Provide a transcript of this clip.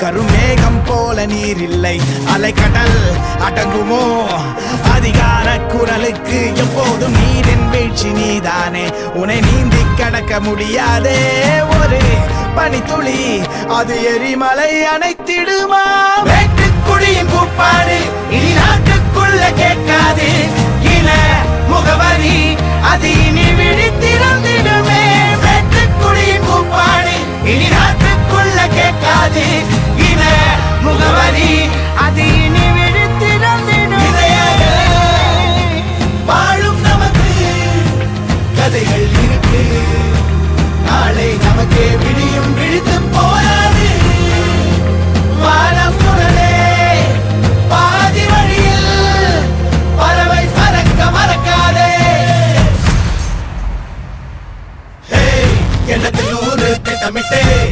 கருமேகம் போல நீர் இல்லை, அலைக்கடல் அடங்குமோ? அதிகார குரலுக்கு எப்போதும் நீரின் வீழ்ச்சி நீதானே. உன்னை நீந்தி கடக்க முடியாதே ஒரு பனித்துளி, அது எரிமலை அணைத்திடுமா? வெட்டுக்குடியின் கூப்பாடு இனி நாட்டுக்குள்ள கேட்காது. இன முகவரி அது இனி விழித்திறந்திடுமே. வெட்டுக்குடியின் கூப்பாடு இனி